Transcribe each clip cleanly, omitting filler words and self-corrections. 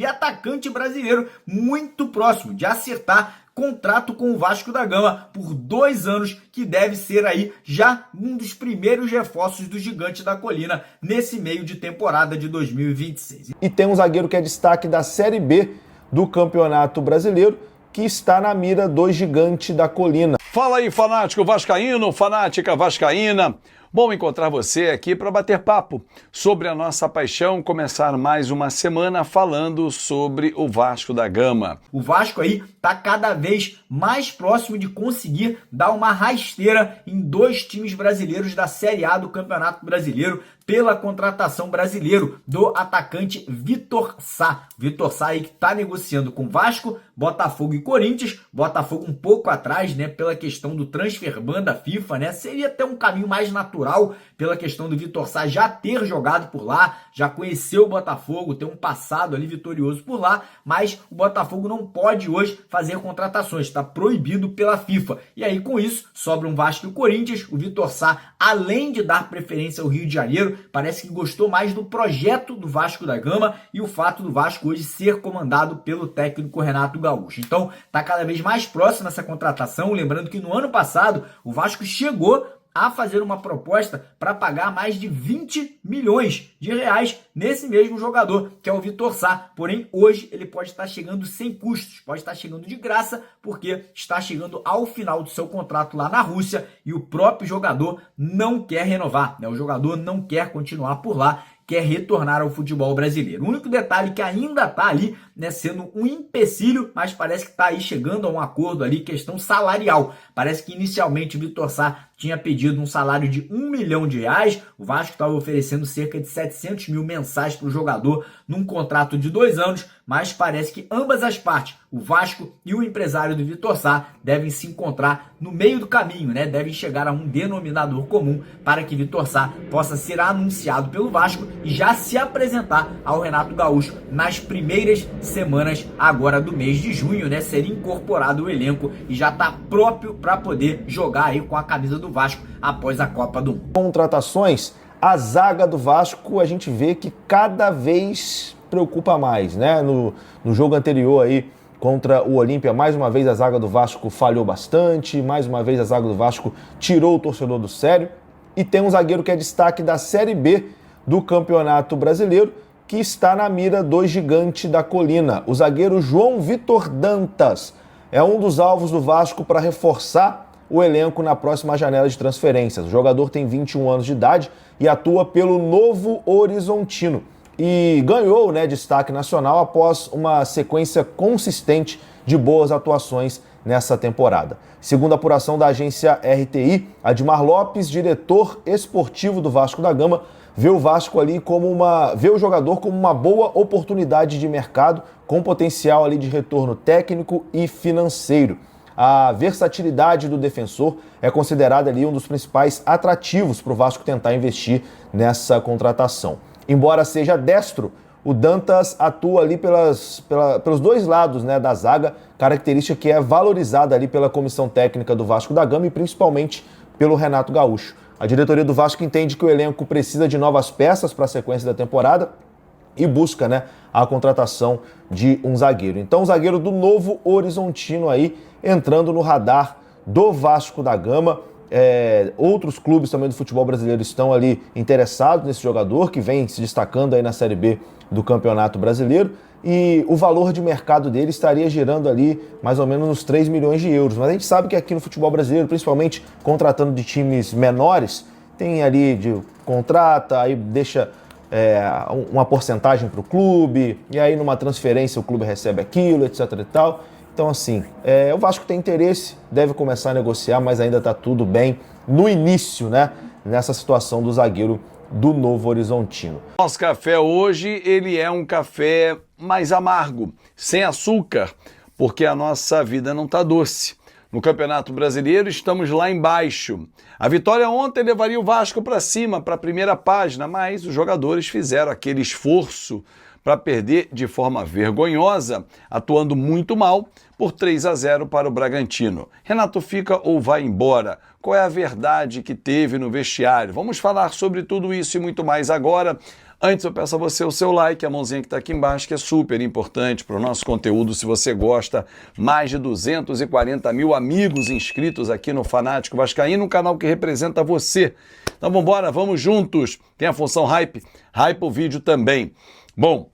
e atacante brasileiro muito próximo de acertar contrato com o Vasco da Gama por 2 anos, que deve ser aí já um dos primeiros reforços do Gigante da Colina nesse meio de temporada de 2026. E tem um zagueiro que é destaque da Série B do Campeonato Brasileiro, que está na mira do Gigante da Colina. Fala aí, fanático vascaíno, fanática vascaína. Bom encontrar você aqui para bater papo sobre a nossa paixão, começar mais uma semana falando sobre o Vasco da Gama. O Vasco aí está cada vez mais próximo de conseguir dar uma rasteira em 2 times brasileiros da Série A do Campeonato Brasileiro pela contratação brasileiro do atacante Vitor Sá. Vitor Sá aí que está negociando com Vasco, Botafogo e Corinthians. Botafogo um pouco atrás, né, pela questão do transfer ban da FIFA, né? Seria até um caminho mais natural pela questão do Vitor Sá já ter jogado por lá, já conheceu o Botafogo, ter um passado ali vitorioso por lá, mas o Botafogo não pode hoje fazer contratações, está proibido pela FIFA. E aí com isso, sobra um Vasco e o Corinthians. O Vitor Sá, além de dar preferência ao Rio de Janeiro, parece que gostou mais do projeto do Vasco da Gama e o fato do Vasco hoje ser comandado pelo técnico Renato Gaúcho. Então, está cada vez mais próximo essa contratação, lembrando que no ano passado o Vasco chegou a fazer uma proposta para pagar mais de 20 milhões de reais nesse mesmo jogador, que é o Vitor Sá. Porém, hoje ele pode estar chegando sem custos, pode estar chegando de graça, porque está chegando ao final do seu contrato lá na Rússia e o próprio jogador não quer renovar, né? O jogador não quer continuar por lá, quer retornar ao futebol brasileiro. O único detalhe que ainda está ali, né, sendo um empecilho, mas parece que está aí chegando a um acordo ali, questão salarial. Parece que inicialmente o Vitor Sá tinha pedido um salário de R$1 milhão. O Vasco estava oferecendo cerca de 700 mil mensais para o jogador num contrato de 2 anos, mas parece que ambas as partes, o Vasco e o empresário do Vitor Sá, devem se encontrar no meio do caminho, né? Devem chegar a um denominador comum para que Vitor Sá possa ser anunciado pelo Vasco e já se apresentar ao Renato Gaúcho nas primeiras semanas agora do mês de junho, né? Ser incorporado ao elenco e já está próprio para poder jogar aí com a camisa do Vasco após a Copa do Mundo. Contratações, a zaga do Vasco a gente vê que cada vez preocupa mais, né? No jogo anterior aí contra o Olímpia, mais uma vez a zaga do Vasco falhou bastante, mais uma vez a zaga do Vasco tirou o torcedor do sério. E tem um zagueiro que é destaque da Série B do Campeonato Brasileiro, que está na mira do Gigante da Colina. O zagueiro João Vitor Dantas é um dos alvos do Vasco para reforçar o elenco na próxima janela de transferências. O jogador tem 21 anos de idade e atua pelo Novo Horizontino. E ganhou, né, destaque nacional após uma sequência consistente de boas atuações nessa temporada. Segundo a apuração da agência RTI, Admar Lopes, diretor esportivo do Vasco da Gama, vê o Vasco ali vê o jogador como uma boa oportunidade de mercado com potencial ali de retorno técnico e financeiro. A versatilidade do defensor é considerada ali um dos principais atrativos para o Vasco tentar investir nessa contratação. Embora seja destro, o Dantas atua ali pelos 2 lados, né, da zaga, característica que é valorizada ali pela comissão técnica do Vasco da Gama e principalmente pelo Renato Gaúcho. A diretoria do Vasco entende que o elenco precisa de novas peças para a sequência da temporada e busca, né, a contratação de um zagueiro. Então o zagueiro do Novo Horizontino aí entrando no radar do Vasco da Gama. Outros clubes também do futebol brasileiro estão ali interessados nesse jogador que vem se destacando aí na Série B do Campeonato Brasileiro e o valor de mercado dele estaria girando ali mais ou menos uns 3 milhões de euros. Mas a gente sabe que aqui no futebol brasileiro, principalmente contratando de times menores, tem ali de contrata, aí deixa uma porcentagem para o clube e aí numa transferência o clube recebe aquilo, etc e tal. Então, assim, o Vasco tem interesse, deve começar a negociar, mas ainda está tudo bem no início, né? Nessa situação do zagueiro do Novo Horizontino. Nosso café hoje, ele é um café mais amargo, sem açúcar, porque a nossa vida não está doce. No Campeonato Brasileiro, estamos lá embaixo. A vitória ontem levaria o Vasco para cima, para a primeira página, mas os jogadores fizeram aquele esforço para perder de forma vergonhosa, atuando muito mal, por 3-0 para o Bragantino. Renato fica ou vai embora? Qual é a verdade que teve no vestiário? Vamos falar sobre tudo isso e muito mais agora. Antes eu peço a você o seu like, a mãozinha que está aqui embaixo, que é super importante para o nosso conteúdo. Se você gosta, mais de 240 mil amigos inscritos aqui no Fanático Vascaíno, um canal que representa você. Então vamos embora, vamos juntos. Tem a função hype, hype o vídeo também. Bom,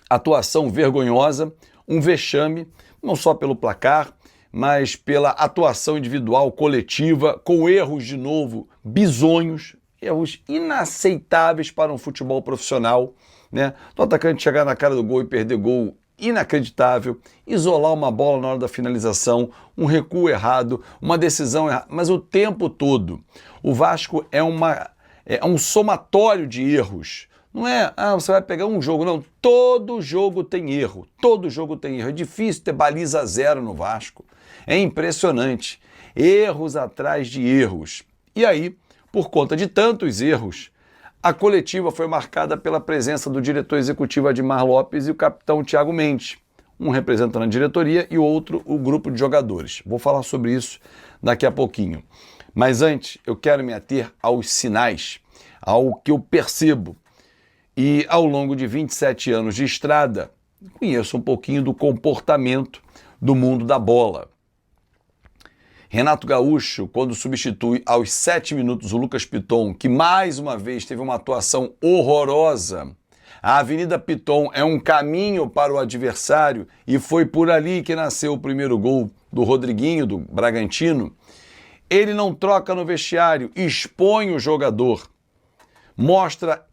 atuação vergonhosa, um vexame, não só pelo placar, mas pela atuação individual, coletiva, com erros de novo bizonhos, erros inaceitáveis para um futebol profissional, né? Do atacante chegar na cara do gol e perder gol, inacreditável, isolar uma bola na hora da finalização, um recuo errado, uma decisão errada, mas o tempo todo. O Vasco é um somatório de erros. Não é, você vai pegar um jogo, não. Todo jogo tem erro, todo jogo tem erro. É difícil ter baliza zero no Vasco. É impressionante. Erros atrás de erros. E aí, por conta de tantos erros, a coletiva foi marcada pela presença do diretor executivo Admar Lopes e o capitão Thiago Mendes, um representando a diretoria e o outro o grupo de jogadores. Vou falar sobre isso daqui a pouquinho. Mas antes, eu quero me ater aos sinais, ao que eu percebo. E ao longo de 27 anos de estrada, conheço um pouquinho do comportamento do mundo da bola. Renato Gaúcho, quando substitui aos 7 minutos o Lucas Piton, que mais uma vez teve uma atuação horrorosa, a Avenida Piton é um caminho para o adversário e foi por ali que nasceu o primeiro gol do Rodriguinho, do Bragantino. Ele não troca no vestiário, expõe o jogador, mostra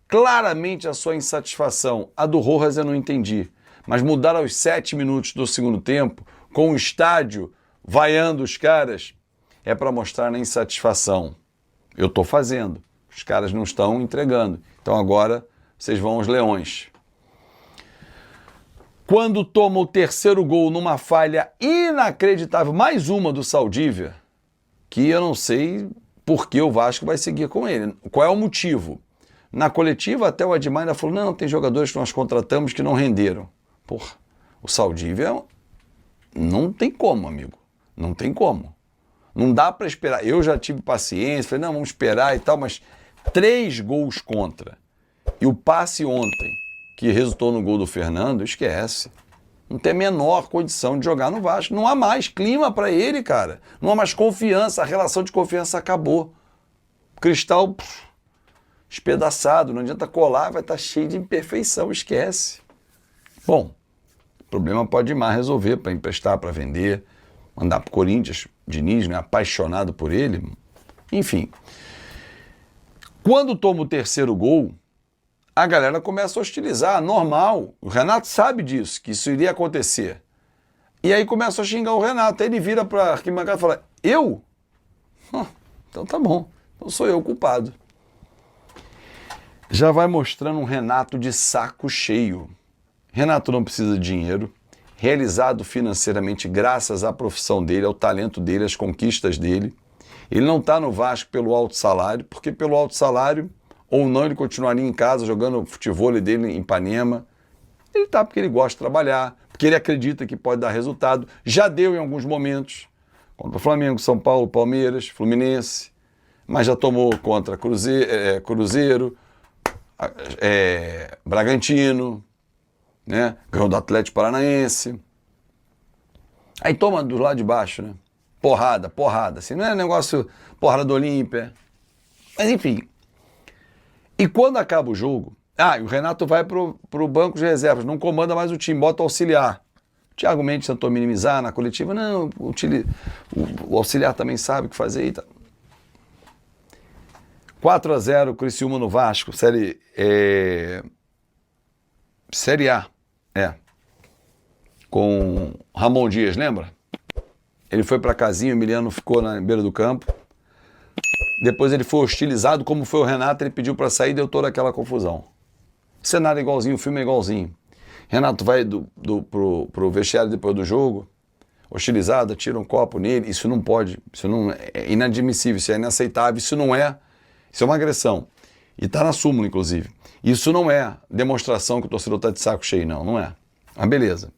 claramente a sua insatisfação. A do Rojas eu não entendi, mas mudar aos 7 minutos do segundo tempo, com o estádio vaiando os caras, é para mostrar a insatisfação. Eu estou fazendo, os caras não estão entregando, então agora vocês vão aos leões. Quando toma o terceiro gol numa falha inacreditável, mais uma do Saldívia, que eu não sei por que o Vasco vai seguir com ele, qual é o motivo. Na coletiva até o Admar ainda falou, não, tem jogadores que nós contratamos que não renderam. Porra, o Saldívia não tem como, amigo. Não tem como. Não dá para esperar. Eu já tive paciência, falei, não, vamos esperar e tal, mas 3 gols contra. E o passe ontem, que resultou no gol do Fernando, esquece. Não tem a menor condição de jogar no Vasco. Não há mais clima para ele, cara. Não há mais confiança. A relação de confiança acabou. Cristal espedaçado. Não adianta colar, vai estar cheio de imperfeição. Esquece. Bom, o problema pode ir mais resolver para emprestar, para vender. Mandar para o Corinthians, Diniz, né, apaixonado por ele. Enfim. Quando toma o terceiro gol, a galera começa a hostilizar, normal. O Renato sabe disso, que isso iria acontecer. E aí começa a xingar o Renato. Aí ele vira para a arquibancada e fala, eu? Então tá bom, então sou eu o culpado. Já vai mostrando um Renato de saco cheio. Renato não precisa de dinheiro, realizado financeiramente graças à profissão dele, ao talento dele, às conquistas dele. Ele não está no Vasco pelo alto salário, porque pelo alto salário, ou não, ele continuaria em casa jogando o futevôlei dele em Ipanema. Ele está porque ele gosta de trabalhar, porque ele acredita que pode dar resultado. Já deu em alguns momentos, contra o Flamengo, São Paulo, Palmeiras, Fluminense, mas já tomou contra Cruzeiro, Bragantino, né? Ganhou do Atlético Paranaense. Aí toma do lado de baixo, né? Porrada, assim, não é negócio porrada do Olímpia. Mas enfim. E quando acaba o jogo, e o Renato vai pro banco de reservas, não comanda mais o time, bota o auxiliar. O Thiago Mendes tentou minimizar na coletiva, não, o auxiliar também sabe o que fazer e tal. 4-0, Criciúma no Vasco, Série A. Com Ramon Dias, lembra? Ele foi para casinha, o Emiliano ficou na beira do campo. Depois ele foi hostilizado, como foi o Renato, ele pediu para sair e deu toda aquela confusão. O cenário é igualzinho, o filme é igualzinho. Renato vai pro vestiário depois do jogo, hostilizado, tira um copo nele. Isso não pode, isso não é inadmissível, isso é inaceitável, isso é uma agressão. E tá na súmula, inclusive. Isso não é demonstração que o torcedor tá de saco cheio, não é. Mas beleza.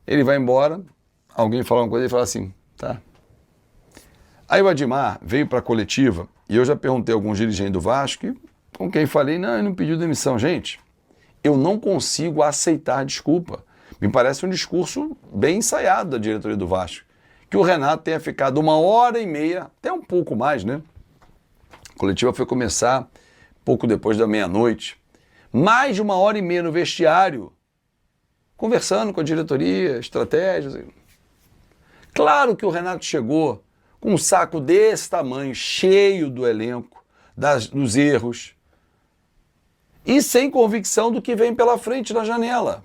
Ele vai embora, alguém fala uma coisa e ele fala assim, tá. Aí o Admar veio para a coletiva e eu já perguntei a alguns dirigentes do Vasco e com quem falei, não, ele não pediu demissão. Gente, eu não consigo aceitar desculpa. Me parece um discurso bem ensaiado da diretoria do Vasco. Que o Renato tenha ficado 1h30, até um pouco mais, né? A coletiva foi começar pouco depois da meia-noite. Mais de 1h30 no vestiário, conversando com a diretoria, estratégias. Claro que o Renato chegou com um saco desse tamanho, cheio do elenco, dos erros, e sem convicção do que vem pela frente na janela.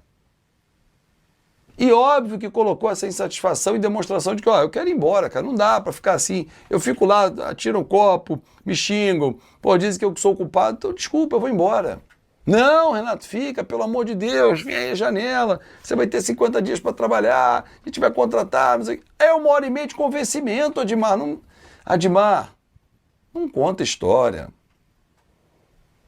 E óbvio que colocou essa insatisfação em demonstração de que, ó, eu quero ir embora, cara, não dá pra ficar assim. Eu fico lá, atiro um copo, me xingam, pô, dizem que eu sou o culpado, então desculpa, eu vou embora. Não, Renato, fica, pelo amor de Deus, vem aí a janela, você vai ter 50 dias para trabalhar, a gente vai contratar, não sei. É 1h30 de convencimento, Admar. Admar, não conta história.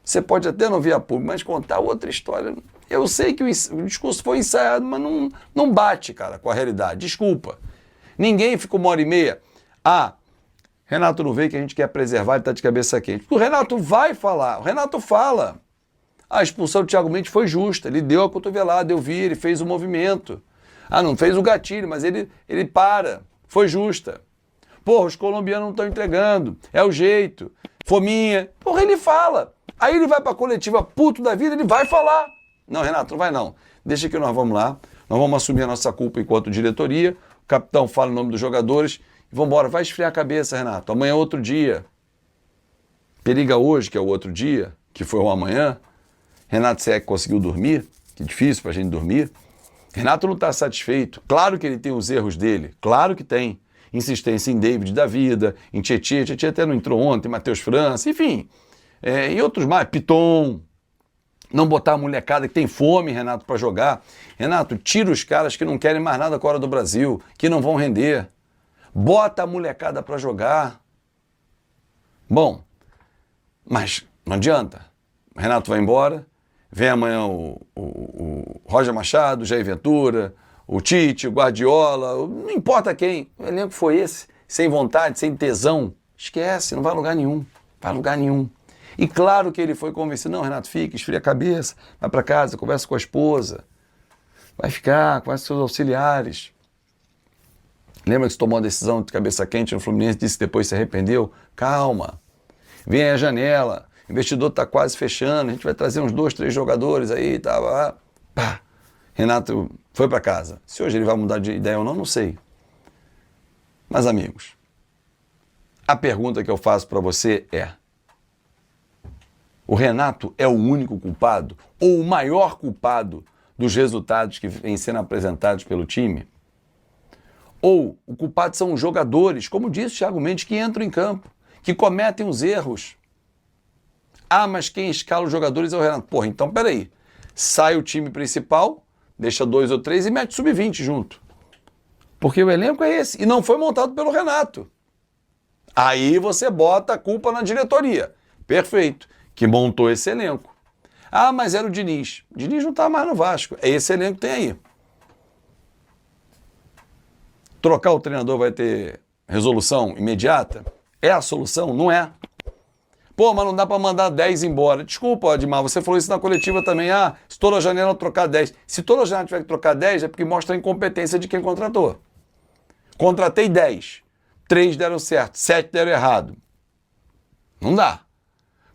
Você pode até não ver a público, mas contar outra história. Eu sei que o discurso foi ensaiado, mas não bate, cara, com a realidade. Desculpa. Ninguém ficou 1h30. Ah, Renato não veio que a gente quer preservar, ele tá de cabeça quente. O Renato vai falar, o Renato fala. A expulsão do Thiago Mendes foi justa, ele deu a cotovelada, eu vi, ele fez o movimento. Ah, não fez o gatilho, mas ele para, foi justa. Porra, os colombianos não estão entregando, é o jeito, fominha. Porra, ele fala. Aí ele vai pra coletiva puto da vida, ele vai falar. Não, Renato, não vai não. Deixa que nós vamos lá, nós vamos assumir a nossa culpa enquanto diretoria, o capitão fala o nome dos jogadores, e vamos embora, vai esfriar a cabeça, Renato, amanhã é outro dia. Periga hoje, que é o outro dia, que foi o amanhã. Renato, se é que conseguiu dormir, que difícil pra gente dormir. Renato não está satisfeito. Claro que ele tem os erros dele, claro que tem. Insistência em David da vida, em Tietê até não entrou ontem, Matheus França, enfim. E outros mais, Piton. Não botar a molecada que tem fome, Renato, para jogar. Renato, tira os caras que não querem mais nada fora do Brasil, que não vão render. Bota a molecada para jogar. Bom, mas não adianta. O Renato vai embora. Vem amanhã o Roger Machado, o Jair Ventura, o Tite, o Guardiola, não importa quem. O elenco foi esse, sem vontade, sem tesão. Esquece, não vai a lugar nenhum. Vai a lugar nenhum. E claro que ele foi convencido. Não, Renato, fica, esfria a cabeça, vai para casa, conversa com a esposa. Vai ficar, conversa com seus auxiliares. Lembra que você tomou uma decisão de cabeça quente no Fluminense, disse que depois se arrependeu? Calma. Vem aí a janela. O investidor está quase fechando, a gente vai trazer uns 2, 3 jogadores aí, tá, pá. Renato foi para casa. Se hoje ele vai mudar de ideia ou não, não sei. Mas, amigos, a pergunta que eu faço para você é: o Renato é o único culpado ou o maior culpado dos resultados que vêm sendo apresentados pelo time? Ou o culpado são os jogadores, como disse o Thiago Mendes, que entram em campo, que cometem os erros? Ah, mas quem escala os jogadores é o Renato. Porra, então peraí. Sai o time principal, deixa 2 ou 3 e mete sub-20 junto. Porque o elenco é esse. E não foi montado pelo Renato. Aí você bota a culpa na diretoria. Perfeito. Que montou esse elenco. Ah, mas era o Diniz. O Diniz não está mais no Vasco. É esse elenco que tem aí. Trocar o treinador vai ter resolução imediata? É a solução? Não é. Pô, mas não dá para mandar 10 embora. Desculpa, Admar, você falou isso na coletiva também. Ah, se toda a janela trocar 10. Se toda a janela tiver que trocar 10, é porque mostra a incompetência de quem contratou. Contratei 10. 3 deram certo, 7 deram errado. Não dá.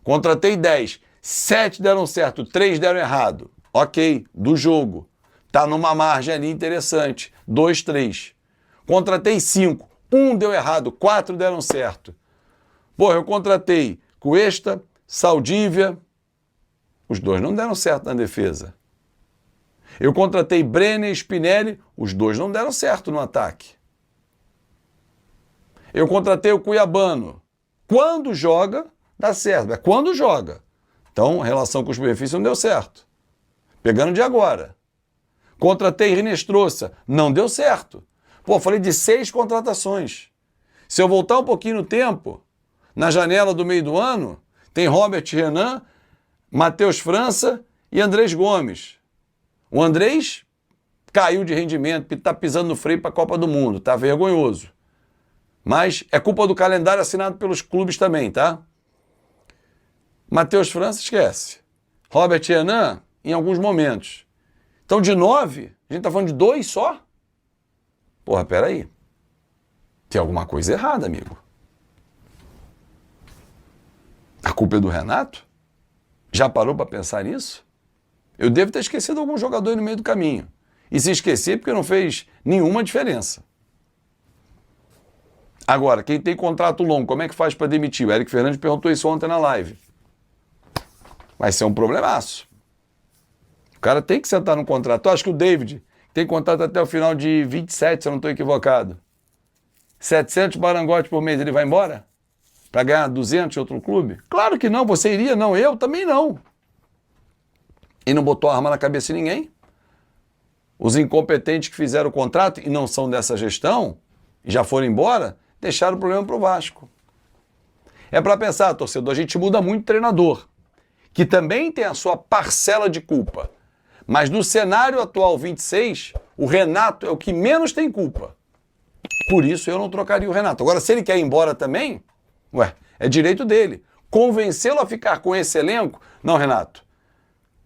Contratei 10. 7 deram certo, 3 deram errado. Ok, do jogo. Tá numa margem ali interessante. 2, 3. Contratei 5. 1 deu errado, 4 deram certo. Pô, eu contratei Cuesta, Saldívia, os 2 não deram certo na defesa. Eu contratei Brenner e Spinelli, os 2 não deram certo no ataque. Eu contratei o Cuiabano. Quando joga, dá certo. É quando joga. Então, a relação custo-benefício não deu certo. Pegando de agora. Contratei Rinestrosa, não deu certo. Pô, falei de 6 contratações. Se eu voltar um pouquinho no tempo, na janela do meio do ano, tem Robert Renan, Matheus França e Andrés Gomes. O Andrés caiu de rendimento, está pisando no freio para a Copa do Mundo, tá vergonhoso. Mas é culpa do calendário assinado pelos clubes também, tá? Matheus França, esquece. Robert Renan, em alguns momentos. Então, de 9, a gente tá falando de 2 só? Porra, peraí. Tem alguma coisa errada, amigo. A culpa é do Renato? Já parou para pensar nisso? Eu devo ter esquecido algum jogador aí no meio do caminho. E se esquecer, porque não fez nenhuma diferença. Agora, quem tem contrato longo, como é que faz para demitir? O Eric Fernandes perguntou isso ontem na live. Vai ser um problemaço. O cara tem que sentar no contrato. Eu acho que o David tem contrato até o final de 27, se eu não estou equivocado. 700 barangotes por mês, ele vai embora? Para ganhar 200 em outro clube? Claro que não, você iria, não, eu também não. E não botou a arma na cabeça de ninguém. Os incompetentes que fizeram o contrato e não são dessa gestão, e já foram embora, deixaram o problema para o Vasco. É para pensar, torcedor, a gente muda muito treinador, que também tem a sua parcela de culpa. Mas no cenário atual 26, o Renato é o que menos tem culpa. Por isso eu não trocaria o Renato. Agora, se ele quer ir embora também, é direito dele. Convencê-lo a ficar com esse elenco? Não, Renato.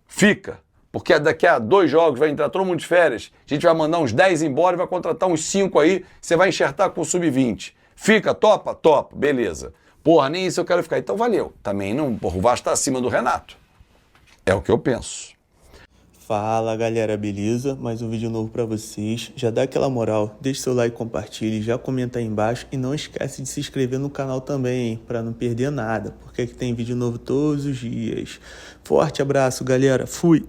Fica. Porque daqui a 2 jogos vai entrar todo mundo de férias, a gente vai mandar uns 10 embora e vai contratar uns 5 aí, você vai enxertar com o sub-20. Fica, topa? Topa, beleza. Porra, nem isso eu quero ficar. Então valeu. Também não, porra, o Vasco tá acima do Renato. É o que eu penso. Fala galera, beleza? Mais um vídeo novo pra vocês. Já dá aquela moral, deixa seu like, compartilhe, já comenta aí embaixo e não esquece de se inscrever no canal também, hein? Pra não perder nada, porque aqui tem vídeo novo todos os dias. Forte abraço galera, fui!